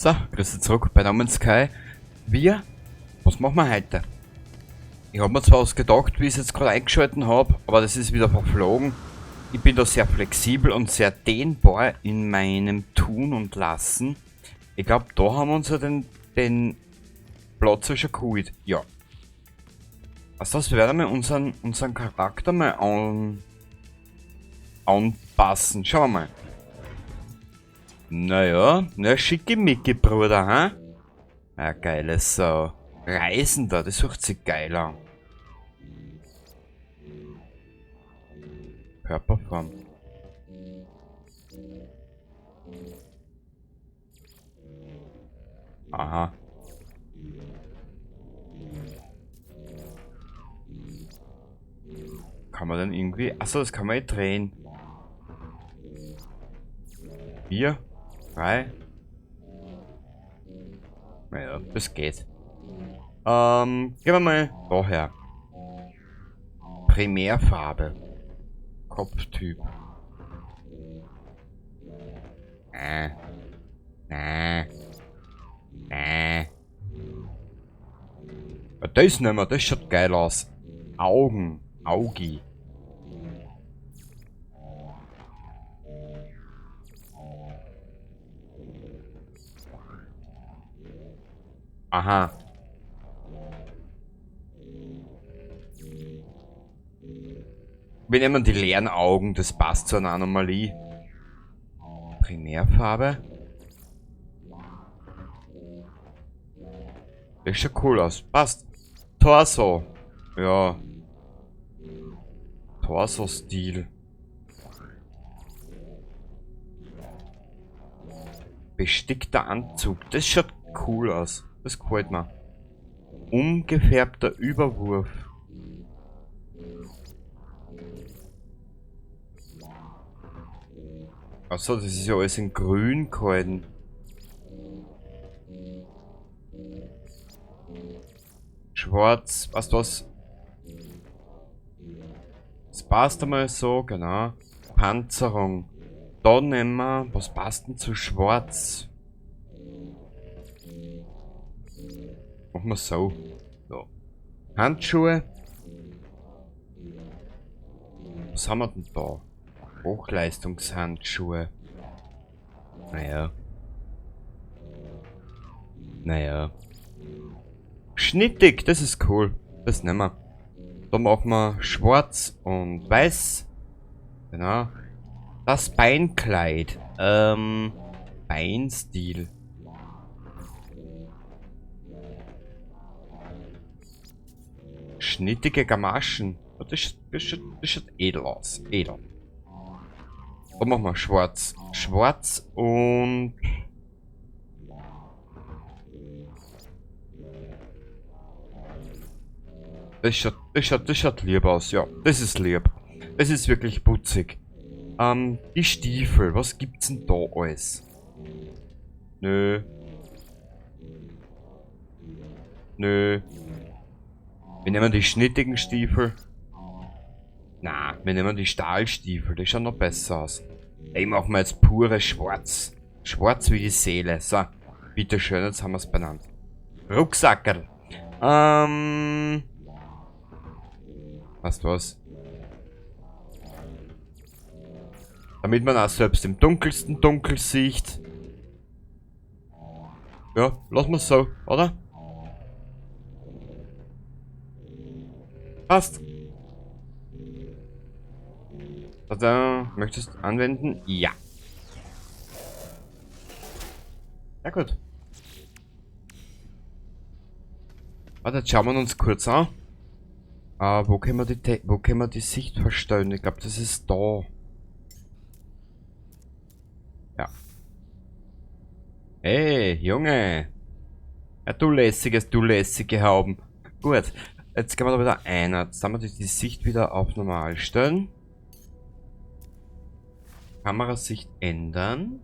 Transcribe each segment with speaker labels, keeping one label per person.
Speaker 1: So, grüß dich zurück bei Namen Sky. Was machen wir heute? Ich habe mir zwar was gedacht, wie ich es jetzt gerade eingeschalten habe, aber das ist wieder verflogen. Ich bin da sehr flexibel und sehr dehnbar in meinem Tun und Lassen. Ich glaube, da haben wir uns ja den Platz ja schon geholt. Ja. Also das werden wir unseren Charakter mal anpassen. Schauen wir mal. Naja, na schickimicki, Bruder, hä? Ja, geiles Sau. Reisender, das hört sich geil an. Körperform. Aha. Kann man dann irgendwie... Achso, das kann man eh drehen. 4, 3. Naja, das geht. Gehen wir mal daher. Primärfarbe. Kopftyp. Äh. Das nehmen wir, das schaut geil aus. Augen. Augi. Aha. Wir nehmen die leeren Augen, das passt zu einer Anomalie. Primärfarbe. Das schaut cool aus. Passt. Torso. Ja. Torso-Stil. Bestickter Anzug. Das schaut cool aus. Das gefällt mir. Umgefärbter Überwurf. Achso, das ist ja alles in grün gehalten. Schwarz, weißt du was? Das passt einmal so, genau. Panzerung. Da nehmen wir, was passt denn zu schwarz? Machen wir so. So. Handschuhe. Was haben wir denn da? Hochleistungshandschuhe. Naja. Schnittig, das ist cool. Das nehmen wir. Da machen wir schwarz und weiß. Genau. Das Beinkleid. Beinstil. Schnittige Gamaschen. Das schaut edel aus. Edel. Da machen wir schwarz. Schwarz und... Das schaut lieb aus, ja. Das ist lieb. Das ist wirklich putzig. Die Stiefel. Was gibt's denn da alles? Nö. Wir nehmen die schnittigen Stiefel. Na, wir nehmen die Stahlstiefel. Die schauen noch besser aus. Ich machen wir jetzt pure Schwarz. Schwarz wie die Seele. So, bitteschön, jetzt haben wir es benannt. Rucksackerl. Weißt du was? Damit man auch selbst im dunkelsten Dunkel sieht. Ja, lassen wir es so, oder? Passt. Tada. Möchtest du anwenden? Ja. Ja gut. Warte, jetzt schauen wir uns kurz an. Wo können wir die Sicht verstellen? Ich glaube, das ist da. Ja. Hey, Junge. Ja, du lässige Hauben. Gut. Jetzt gehen wir da wieder ein. Jetzt haben wir die Sicht wieder auf normal stellen. Kamerasicht ändern.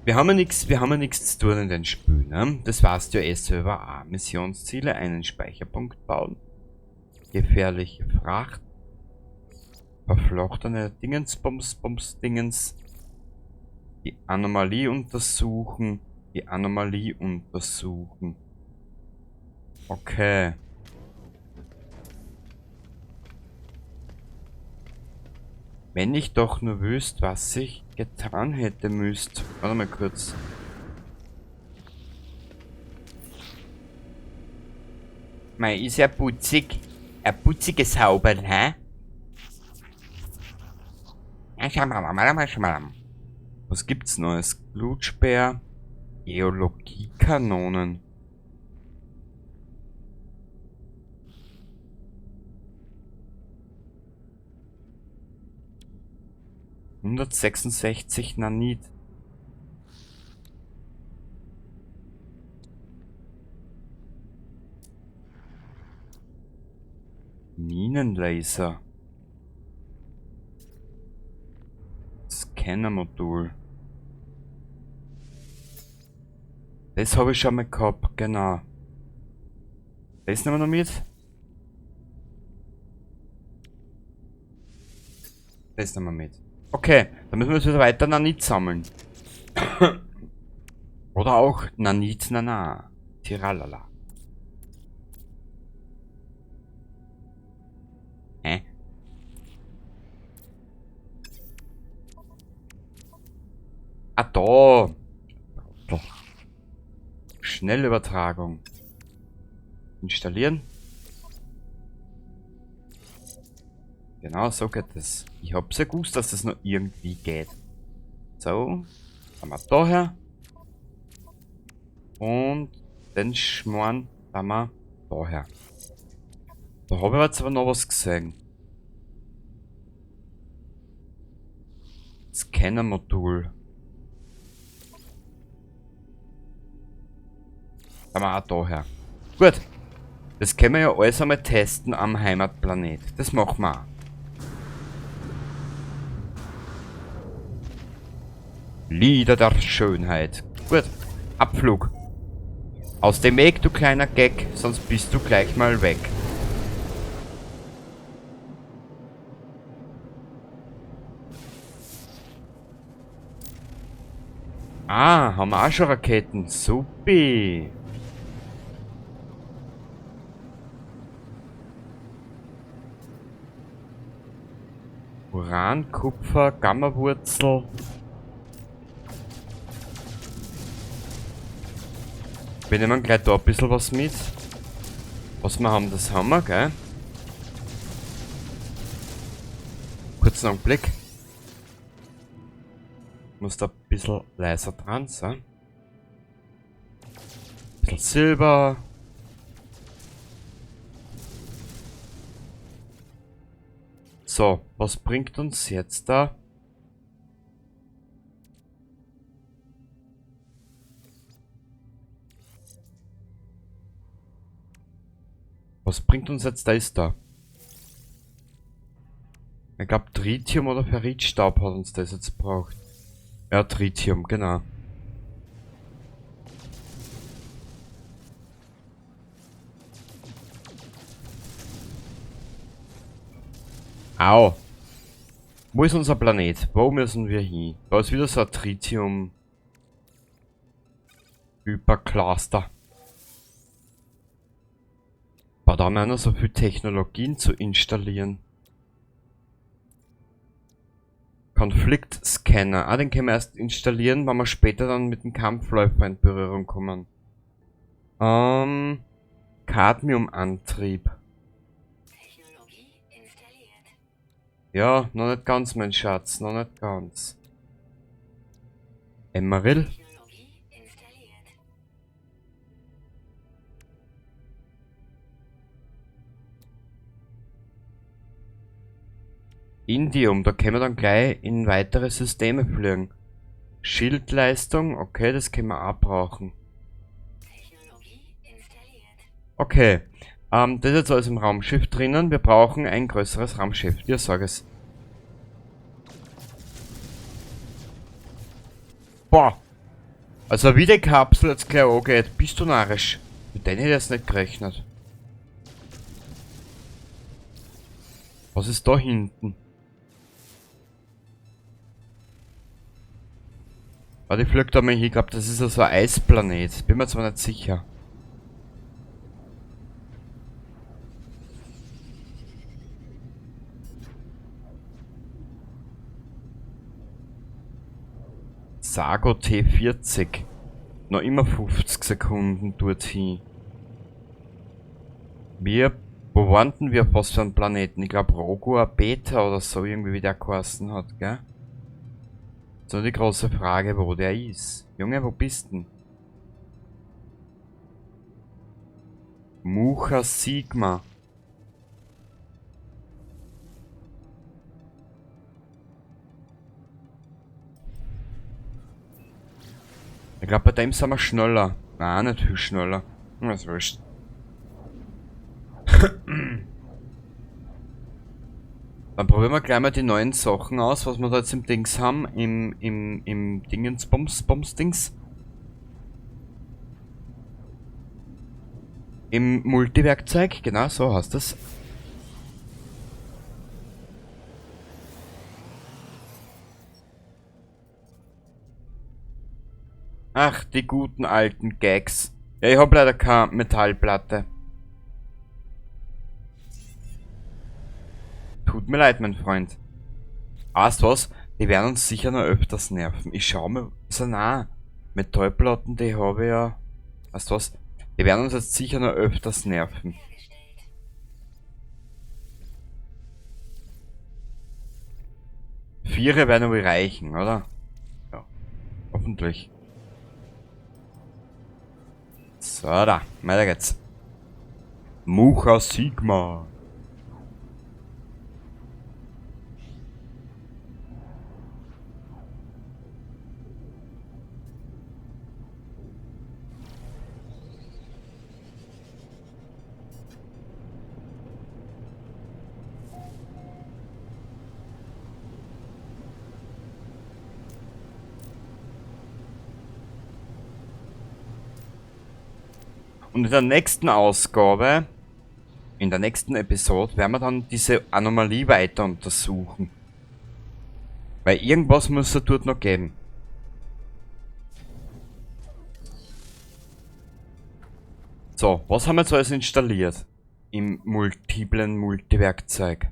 Speaker 1: Wir haben ja nichts zu tun in den Spielen. Ne? Das war's ja Server A. Missionsziele, einen Speicherpunkt bauen. Gefährliche Fracht. Verflochtene Dingens. Die Anomalie untersuchen. Die Anomalie untersuchen. Okay. Wenn ich doch nur wüsste, was ich getan hätte müsst. Warte mal kurz. Mei, ist ja putzig. Ein putziges Sauberl, hä? Was gibt's Neues? Blutspeer. Geologiekanonen. ...166 Nanit. Minenlaser. Scannermodul. Das habe ich schon mal gehabt, genau. Das nehmen wir noch mit. Das nehmen wir mit. Okay, dann müssen wir jetzt wieder weiter Nanit sammeln. Oder auch Nanit Nana. Tiralala. Hä? Ah, da. Schnellübertragung. Installieren. Genau, so geht es. Ich hab's ja gewusst, dass das noch irgendwie geht. So. Haben wir daher. Und den Schmarrn haben wir daher. Da habe ich jetzt aber noch was gesehen. Scannermodul. Haben wir auch daher. Gut. Das können wir ja alles einmal testen am Heimatplanet. Das machen wir auch. Lieder der Schönheit. Gut. Abflug. Aus dem Weg, du kleiner Gag, sonst bist du gleich mal weg. Ah, haben wir auch schon Raketen. Supi. Uran, Kupfer, Gammawurzel. Wir nehmen gleich da ein bisschen was mit. Was wir haben, das haben wir, gell? Kurzen Augenblick. Muss da ein bisschen leiser dran sein. Ein bisschen Silber. So, was bringt uns jetzt da? Was bringt uns jetzt das da? Ich glaube Tritium oder Ferritstaub hat uns das jetzt braucht. Ja, Tritium, genau. Au. Wo ist unser Planet? Wo müssen wir hin? Da ist wieder so ein Tritium Hypercluster. Aber da haben wir noch so viele Technologien zu installieren. Konfliktscanner. Ah, den können wir erst installieren, wenn wir später dann mit dem Kampfläufer in Berührung kommen. Cadmiumantrieb. Ja, noch nicht ganz, mein Schatz, noch nicht ganz. Emeril? Indium, da können wir dann gleich in weitere Systeme fliegen. Schildleistung, okay, das können wir auch brauchen. Okay, das ist jetzt alles im Raumschiff drinnen. Wir brauchen ein größeres Raumschiff, dir sag es. Boah! Also wie die Kapsel jetzt gleich angeht, bist du narrisch. Mit denen hätte ich jetzt nicht gerechnet. Was ist da hinten? Warte, ich flieg da mal hin. Ich glaube, das ist ja so ein Eisplanet. Bin mir zwar nicht sicher. Sago T40. Noch immer 50 Sekunden dorthin. Wo waren denn wir auf was für einen Planeten? Ich glaube Rogua Beta oder so, irgendwie wie der geheißen hat, gell? So die große Frage, wo der ist. Junge, wo bist denn? Mucha Sigma. Ich glaube, bei dem sind wir schneller. Nein, nicht viel schneller. Was wurscht. Dann probieren wir gleich mal die neuen Sachen aus, was wir da jetzt im Dings haben. Im Dingensbums-Dings. Im Multiwerkzeug, genau, so heißt das. Ach, die guten alten Gags. Ja, ich hab leider keine Metallplatte. Tut mir leid, mein Freund. Weißt du was? Die werden uns sicher noch öfters nerven. Ich schau mir. Also na, Metallplatten, die habe ich ja. Weißt du was? Die werden uns jetzt sicher noch öfters nerven. Viere werden wohl reichen, oder? Ja. Hoffentlich. So, da. Weiter geht's. Mucha Sigma. Und in der nächsten Ausgabe, in der nächsten Episode, werden wir dann diese Anomalie weiter untersuchen. Weil irgendwas muss es dort noch geben. So, was haben wir jetzt alles installiert? Im multiplen Multiwerkzeug.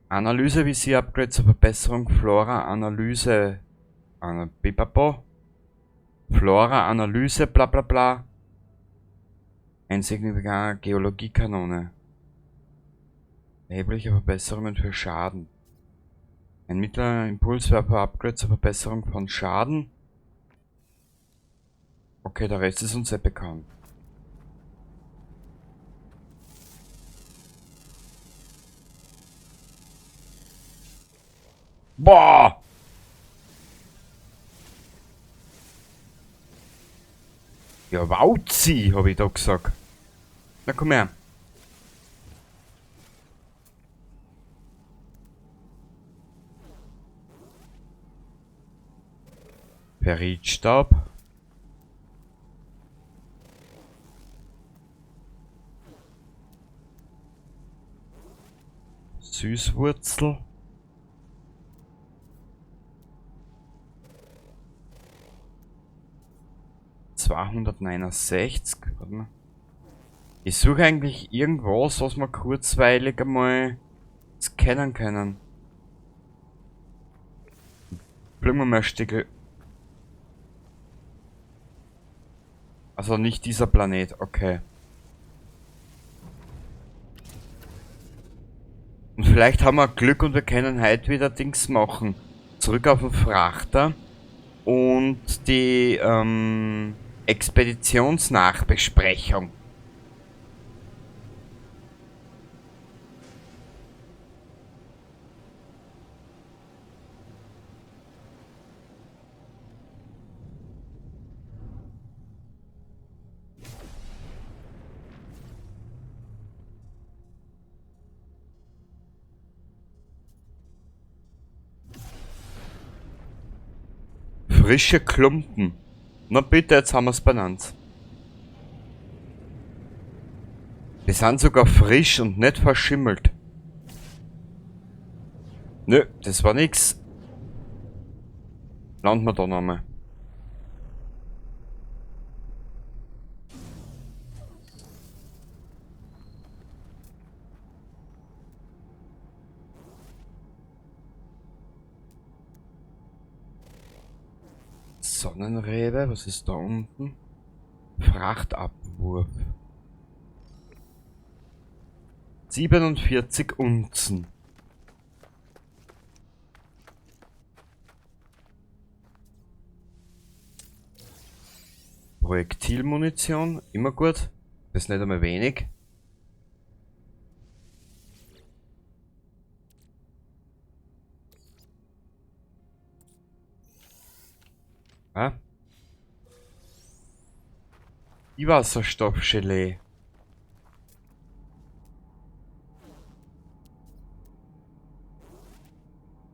Speaker 1: Analyse, Visier, Upgrade zur Verbesserung, Flora, Analyse, Pipapo. Flora, Analyse, bla bla bla. Ein signifikanter Geologiekanone. Erhebliche Verbesserungen für Schaden. Ein mittlerer Impulswerfer, Upgrade zur Verbesserung von Schaden. Okay, der Rest ist uns sehr bekannt. Boah! Ja, Wauzi, hab ich da gesagt. Na komm her. Peritstaub. Süßwurzel. ...269. Warte mal. Ich suche eigentlich irgendwas, was wir kurzweilig einmal scannen können. Bringen wir mal ein Stück. Also nicht dieser Planet, okay. Und vielleicht haben wir Glück und wir können heute wieder Dings machen. Zurück auf den Frachter. Und die Expeditionsnachbesprechung. Frische Klumpen. Na bitte, jetzt haben wir es benannt. Die sind sogar frisch und nicht verschimmelt. Nö, das war nix. Landen wir da nochmal. Sonnenrebe, was ist da unten? Frachtabwurf. 47 Unzen. Projektilmunition, immer gut. Das ist nicht einmal wenig. Ah. Die Wasserstoffgelee.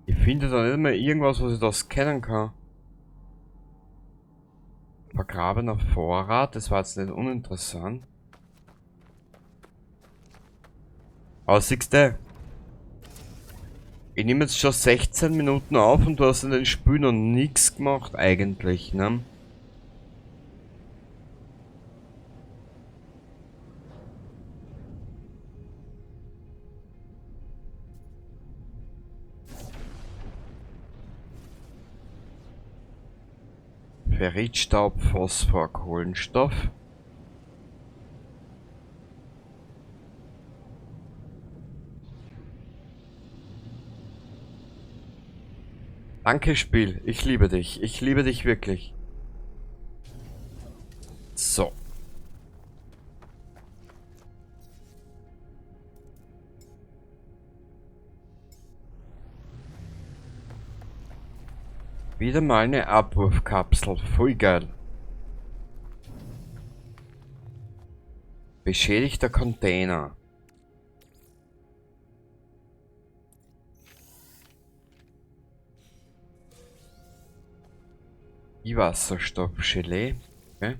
Speaker 1: Ich finde da nicht mehr irgendwas, was ich da scannen kann. Vergrabener Vorrat, das war jetzt nicht uninteressant. Aber siehst du, ich nehme jetzt schon 16 Minuten auf und du hast in den Spiel noch nichts gemacht eigentlich, ne? Ferritstaub, Phosphor, Kohlenstoff. Danke Spiel, ich liebe dich. Ich liebe dich wirklich. So. Wieder mal eine Abwurfkapsel. Voll geil. Beschädigter Container. Die Wasserstoffgelee. Okay.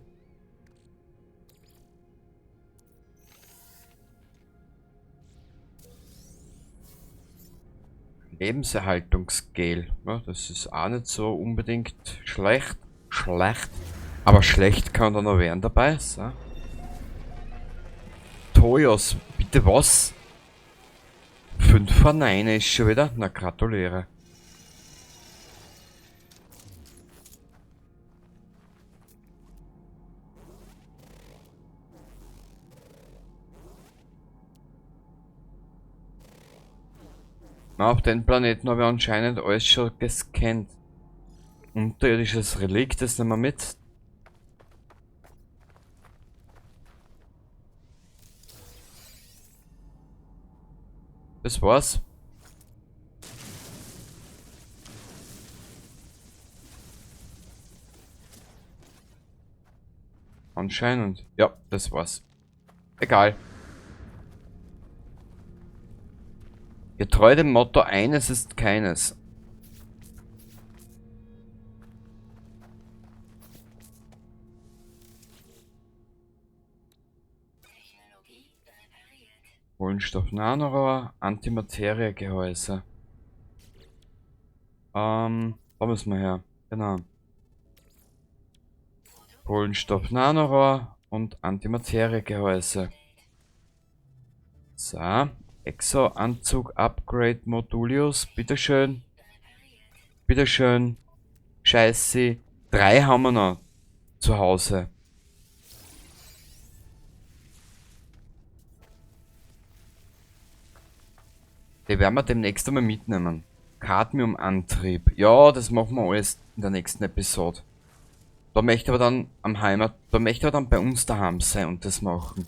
Speaker 1: Lebenserhaltungsgel. Ja, das ist auch nicht so unbedingt schlecht. Aber schlecht kann da noch werden dabei. So. Toyos, bitte was? 5 vor 9 ist schon wieder. Na, gratuliere. Na, auf den Planeten habe ich anscheinend alles schon gescannt. Unterirdisches Relikt, das nehmen wir mit. Das war's. Anscheinend. Ja, das war's. Egal. Getreu dem Motto, eines ist keines. Kohlenstoff Nanorohr, Antimateriegehäuse. Da müssen wir her. Genau. Kohlenstoff Nanorohr und Antimateriegehäuse. So. Exo-Anzug Upgrade Modulius. Bitteschön. Bitteschön. Scheiße. 3 haben wir noch zu Hause. Die werden wir demnächst einmal mitnehmen. Cadmium-Antrieb. Ja, das machen wir alles in der nächsten Episode. Da möchte aber dann da möchte aber dann bei uns daheim sein und das machen.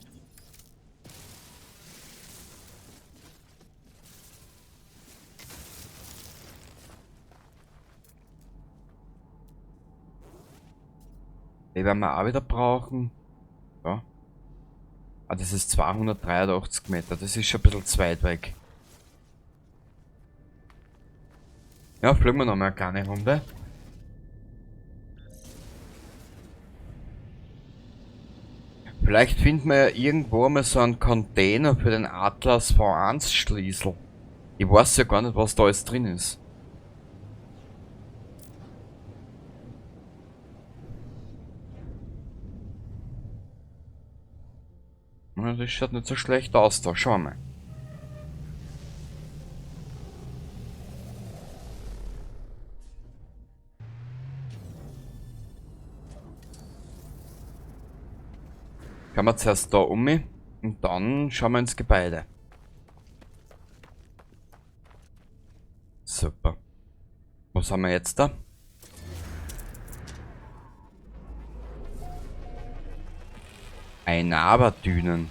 Speaker 1: Die werden wir auch wieder brauchen. Ja. Ah, das ist 283 Meter. Das ist schon ein bisschen zu weit weg. Ja, fliegen wir nochmal eine kleine Runde. Vielleicht finden wir ja irgendwo mal so einen Container für den Atlas V1 Schlüssel. Ich weiß ja gar nicht, was da alles drin ist. Ja, das schaut nicht so schlecht aus da, schau mal. Kann man zuerst da und dann schauen wir ins Gebäude. Super. Was haben wir jetzt da? Einaberdünen.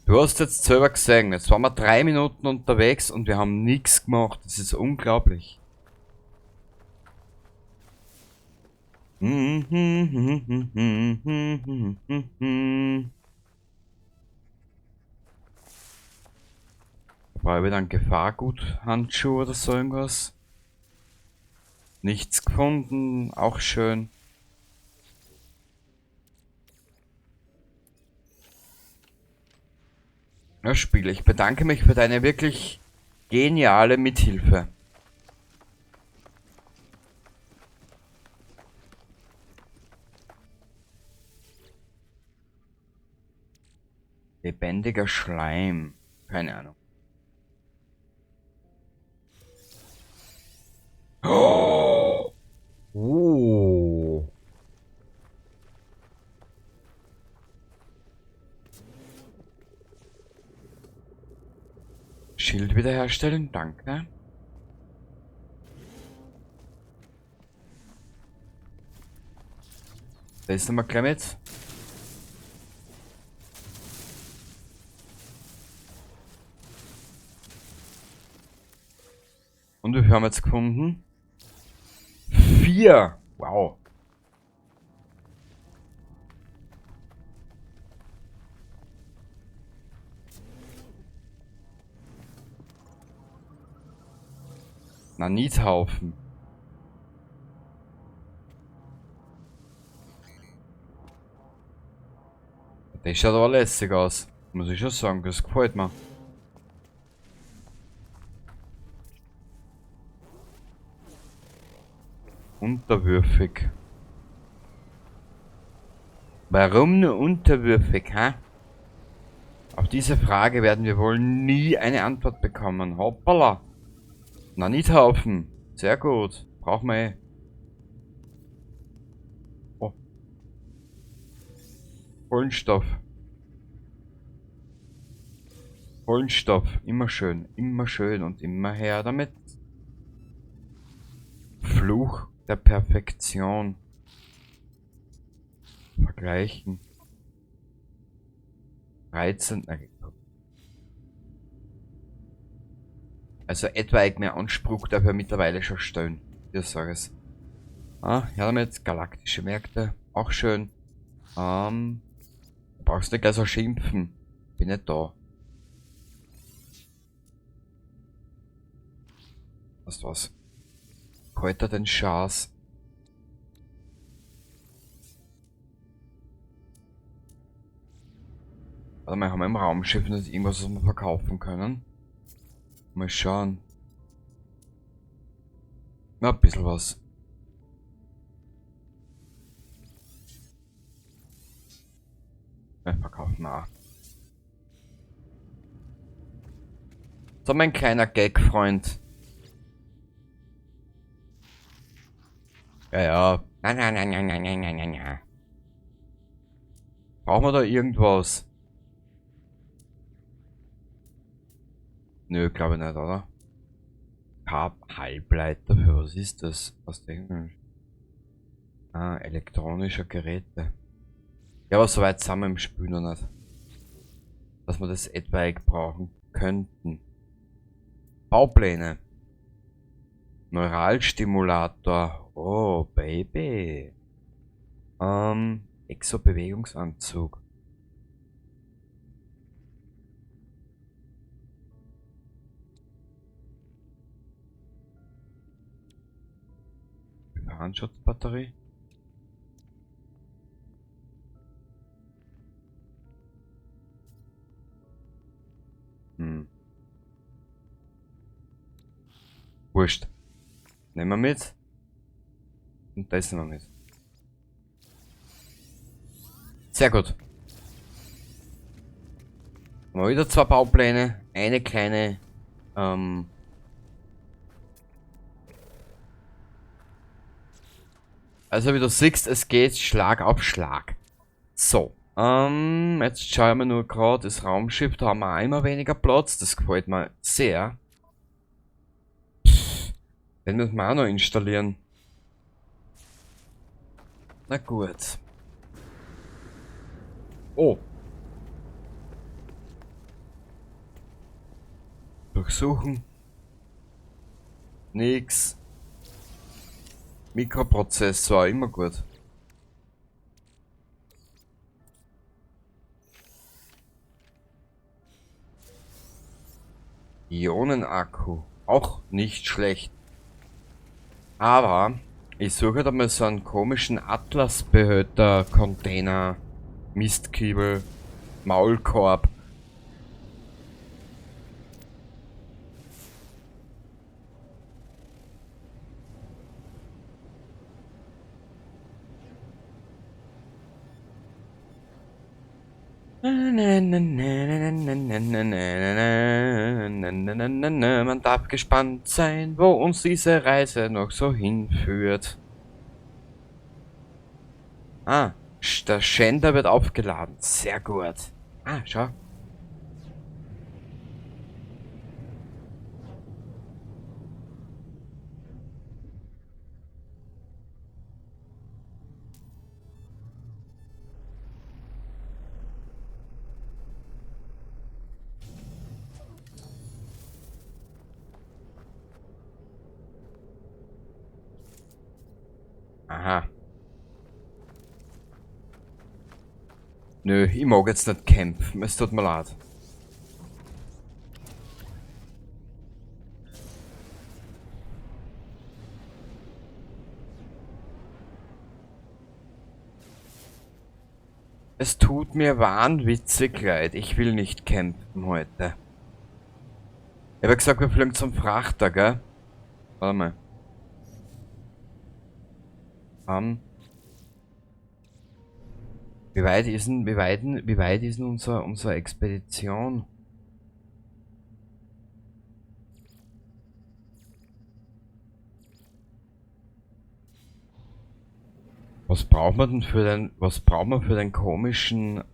Speaker 1: Du hast jetzt selber gesehen, jetzt waren wir 3 Minuten unterwegs und wir haben nichts gemacht. Das ist unglaublich. Da brauche ich wieder einen Gefahrguthandschuh oder so irgendwas. Nichts gefunden, auch schön. Ja, Spiel, ich bedanke mich für deine wirklich geniale Mithilfe. Lebendiger Schleim. Keine Ahnung. Oh. Schild wiederherstellen, danke. Da ist nochmal gleich mit. Und wir haben jetzt gefunden. 4. Wow. Nanithaufen. Das schaut aber lässig aus. Muss ich schon sagen, das gefällt mir. Unterwürfig. Warum nur unterwürfig, hä? Auf diese Frage werden wir wohl nie eine Antwort bekommen. Hoppala. Nanithaufen. Sehr gut. Brauchen wir eh. Oh. Kohlenstoff. Kohlenstoff. Immer schön und immer her damit. Fluch der Perfektion. Vergleichen. 13. Also etwaig mehr Anspruch darf er mittlerweile schon stellen. Ich sage es. Ah, ja damit. Galaktische Märkte. Auch schön. Brauchst nicht gleich so schimpfen. Bin nicht da. Weißt du was? Heute den Schaß. Warte mal, haben wir im Raumschiff nicht irgendwas, was wir verkaufen können? Mal schauen. Na, ein bisschen was. Ja, verkaufen wir auch. So, mein kleiner Gag-Freund. Ja, ja. Nein, nein, nein, nein, nein, nein, nein, nein, nein. Brauchen wir da irgendwas? Nö, glaube ich nicht, oder? Halbleiter, für was ist das? Was denken wir? Ah, elektronischer Geräte. Ja, aber soweit sind wir im Spiel noch nicht. Dass wir das etwaig brauchen könnten. Baupläne. Neuralstimulator. Oh, Baby. Exo-Bewegungsanzug. Handschutzbatterie. Wurscht. Nehmen wir mit. Und das nehmen wir mit. Sehr gut. Mal wieder zwei Baupläne. Eine kleine, also wie du siehst, es geht Schlag auf Schlag. So. Jetzt schauen wir nur gerade das Raumschiff. Da haben wir auch immer weniger Platz. Das gefällt mir sehr. Den müssen wir auch noch installieren. Na gut. Oh. Durchsuchen. Nix. Mikroprozessor, immer gut. Ionenakku. Auch nicht schlecht. Aber ich suche da mal so einen komischen Atlasbehälter, Container, Mistkübel, Maulkorb. Man darf gespannt sein, wo uns diese Reise noch so hinführt. Ah, der Schänder wird aufgeladen. Sehr gut. Ah, schau. Aha. Nö, ich mag jetzt nicht kämpfen. Es tut mir leid. Es tut mir wahnwitzig leid. Ich will nicht campen heute. Ich habe gesagt, wir fliegen zum Frachter, gell? Warte mal. Wie weit ist denn unsere Expedition? Was braucht man für den komischen,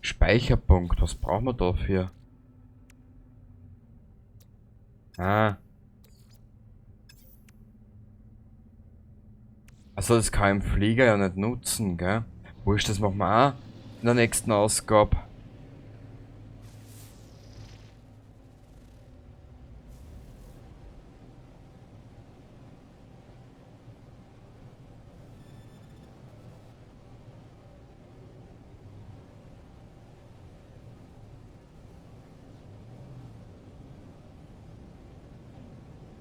Speaker 1: Speicherpunkt? Was braucht man dafür? Ah. Also das kann ich im Flieger ja nicht nutzen, gell? Wurscht, das machen wir auch in der nächsten Ausgabe.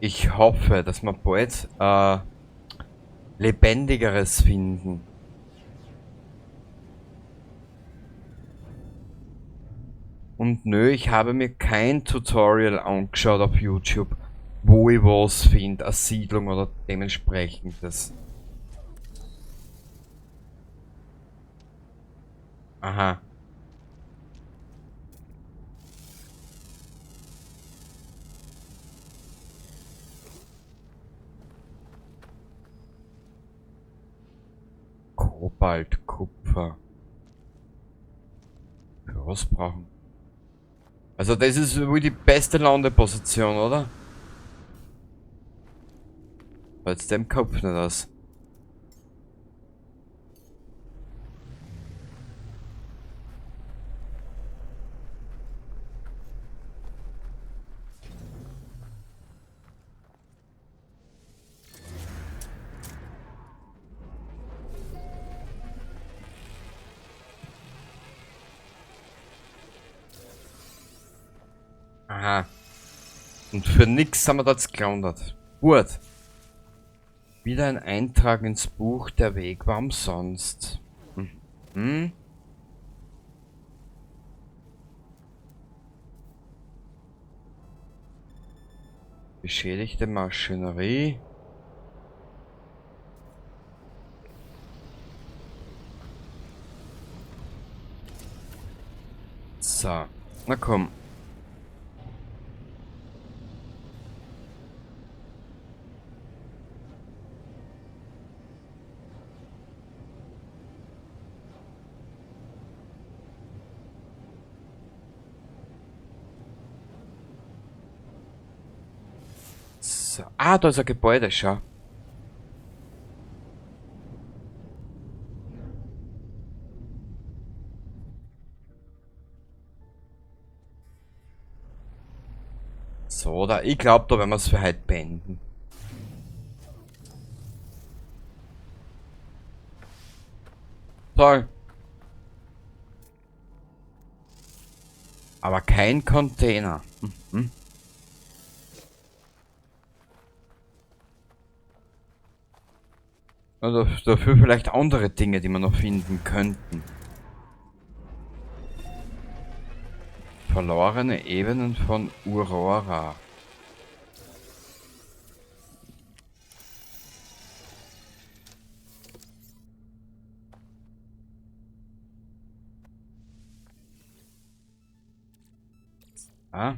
Speaker 1: Ich hoffe, dass wir bald lebendigeres finden. Und nö, ich habe mir kein Tutorial angeschaut auf YouTube, wo ich was finde, eine Siedlung oder dementsprechendes. Aha. Kobalt, Kupfer. Für was brauchen? Also das ist wohl die beste Landeposition, oder? Jetzt dem Kopf nicht aus. Aha. Und für nix haben wir das geklaundert. Gut. Wieder ein Eintrag ins Buch, der Weg war umsonst. Hm? Beschädigte Maschinerie. So, na komm. So. Ah, da ist ein Gebäude, schau. So, oder? Ich glaube, da werden wir es für heute beenden. Toll. Aber kein Container. Mhm. Oder dafür vielleicht andere Dinge, die wir noch finden könnten. Verlorene Ebenen von Aurora. Ah?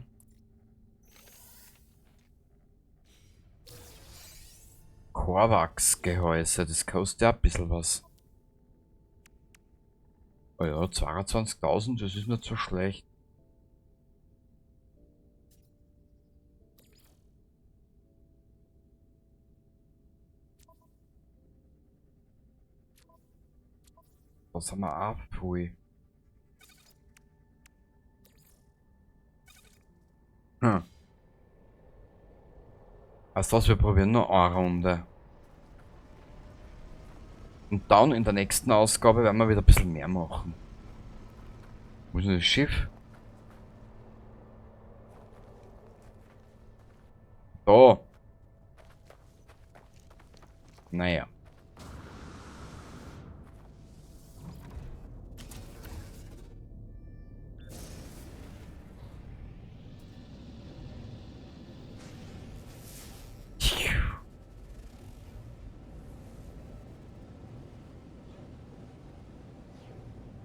Speaker 1: Korvax-Gehäuse, das kostet ja ein bisschen was. Oh ja, 22.000, das ist nicht so schlecht. Was haben wir auch? Pfui. Hm. Weißt du was, wir probieren nur eine Runde. Und dann in der nächsten Ausgabe werden wir wieder ein bisschen mehr machen. Wo ist denn das Schiff? Da. Naja.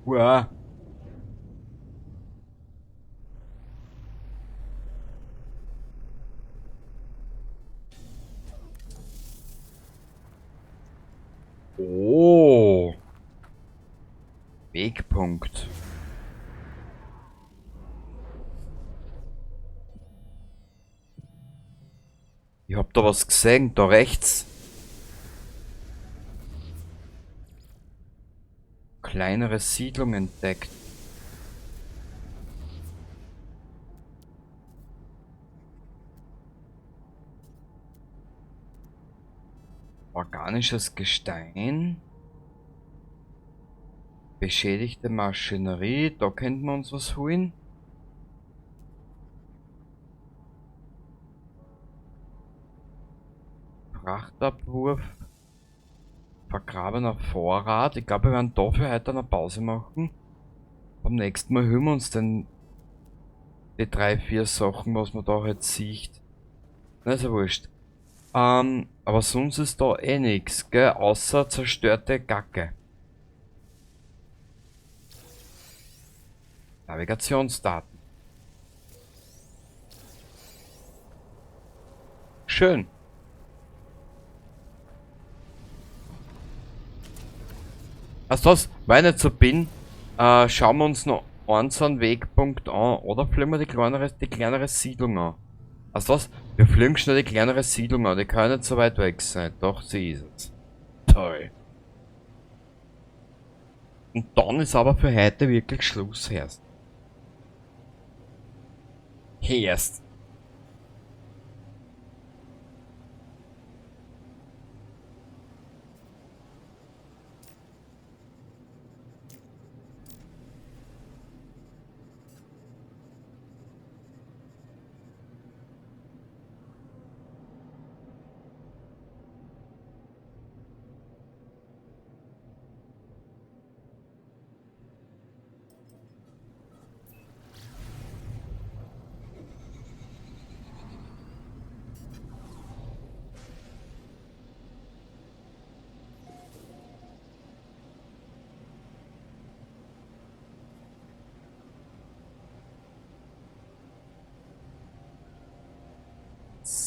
Speaker 1: Uah. Oh. Wegpunkt. Ich hab da was gesehen, da rechts. Kleinere Siedlung entdeckt. Organisches Gestein. Beschädigte Maschinerie, da könnten wir uns was holen. Frachtabwurf. Vergrabener Vorrat. Ich glaube, wir werden dafür heute eine Pause machen. Beim nächsten Mal hören wir uns dann die 3, 4 Sachen, was man da halt sieht. Na, ist ja wurscht. Aber sonst ist da eh nix, gell? Außer zerstörte Gacke. Navigationsdaten. Schön. Weißt du was? Weil ich nicht so bin, schauen wir uns noch einen Wegpunkt an. Oder fliegen wir die kleinere Siedlung an. Weißt du was? Wir fliegen schnell die kleinere Siedlung an. Die kann ja nicht so weit weg sein. Doch, sie ist es. Toll. Und dann ist aber für heute wirklich Schluss, Herst. Herst.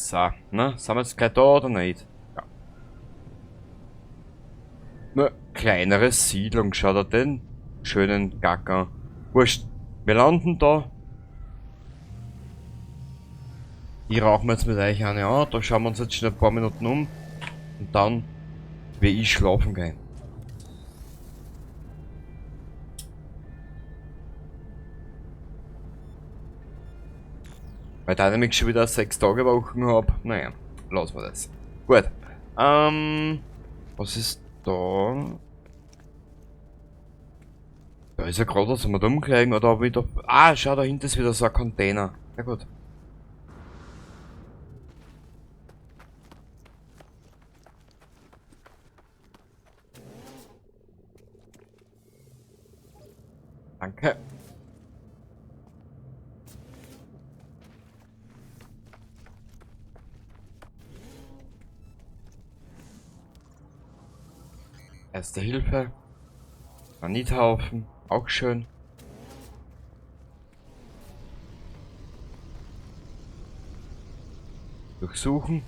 Speaker 1: So, ne? Sind wir jetzt gleich da oder nicht? Ja. Nur kleinere Siedlung, schaut er den schönen Gacker. Wurscht, wir landen da. Ich rauche mir jetzt mit euch eine an, da schauen wir uns jetzt schon ein paar Minuten um. Und dann will ich schlafen gehen. Weil Dynamic schon wieder 6 Tage Wochen habe. Naja, lassen wir das. Gut. Was ist da? Da ist ja gerade was wir da umkriegen oder wieder. Ah, schau, da hinten ist wieder so ein Container. Na gut. Danke. Erste Hilfe. Granithaufen. Auch schön. Durchsuchen.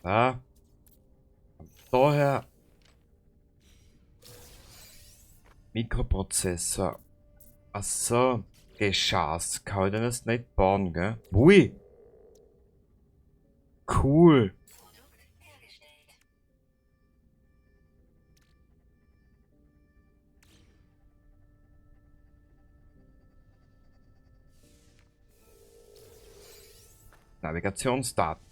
Speaker 1: Da. Daher. Mikroprozessor. Achso. Geschass. Kann ich denn jetzt nicht bauen, gell? Ui. Cool. Navigationsdaten.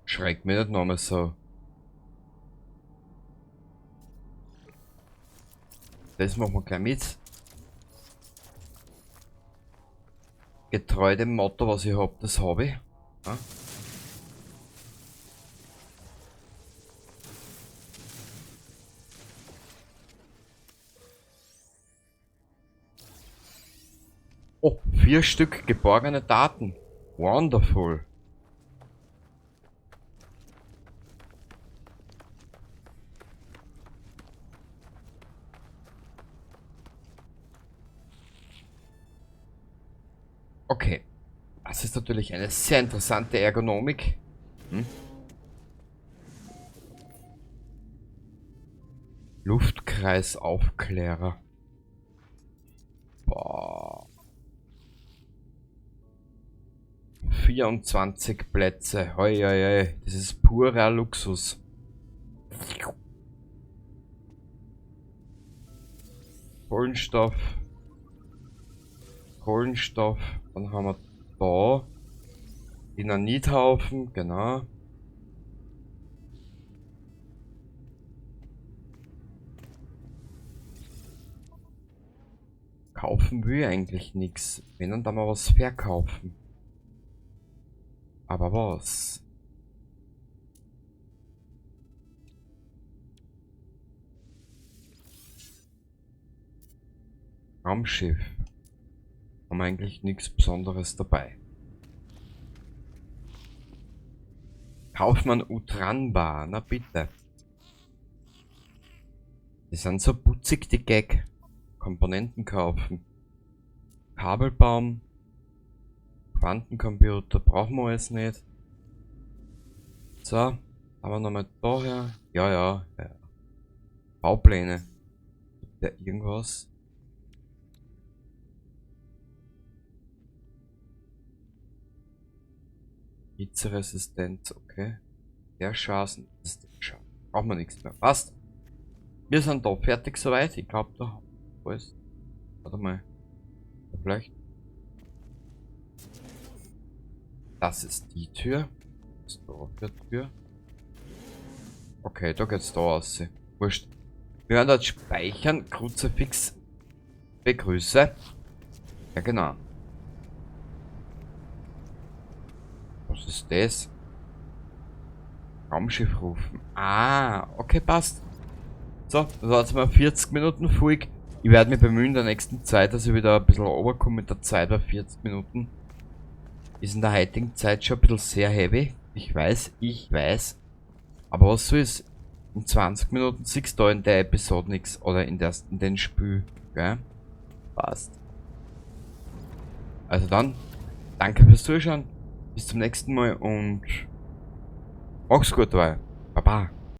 Speaker 1: Schreckt mich nicht nochmal so. Das machen wir gleich mit. Getreu dem Motto, was ich hab, das habe ich. Ja. Oh, 4 Stück geborgene Daten. Wonderful. Okay. Das ist natürlich eine sehr interessante Ergonomik. Hm? Luftkreisaufklärer. Boah. 24 Plätze. Hoi, hoi, hoi. Das ist purer Luxus. Kohlenstoff. Kohlenstoff. Dann haben wir da Dynamithaufen, genau. Kaufen will eigentlich nichts. Wenn dann mal was verkaufen. Aber was? Raumschiff. Haben eigentlich nichts Besonderes dabei. Kaufmann Utranbar, na bitte. Die sind so putzig, die Gag. Komponenten kaufen. Kabelbaum. Quantencomputer brauchen wir alles nicht. So, haben wir nochmal daher. Ja. Baupläne. Gibt ja irgendwas? Hitzeresistenz, okay. Der Schaden, das ist der Schaden. Brauchen wir nichts mehr. Passt. Wir sind da fertig soweit. Ich glaube, da haben wir alles. Warte mal. Vielleicht. Das ist die Tür. Was ist da für eine Tür? Okay, da geht's da raus. Wurscht. Wir werden dort speichern. Kruzifix. Begrüße. Ja, genau. Was ist das? Raumschiff rufen. Ah, okay, passt. So, das war jetzt mal 40 Minuten Folge. Ich werde mich bemühen in der nächsten Zeit, dass ich wieder ein bisschen runterkomme mit der Zeit bei 40 Minuten. Ist in der heutigen Zeit schon ein bisschen sehr heavy. Ich weiß. Aber was so ist, in 20 Minuten siehst du da in der Episode nichts. Oder in den Spiel. Gell? Passt. Also dann, danke fürs Zuschauen. Bis zum nächsten Mal und mach's gut dabei. Baba.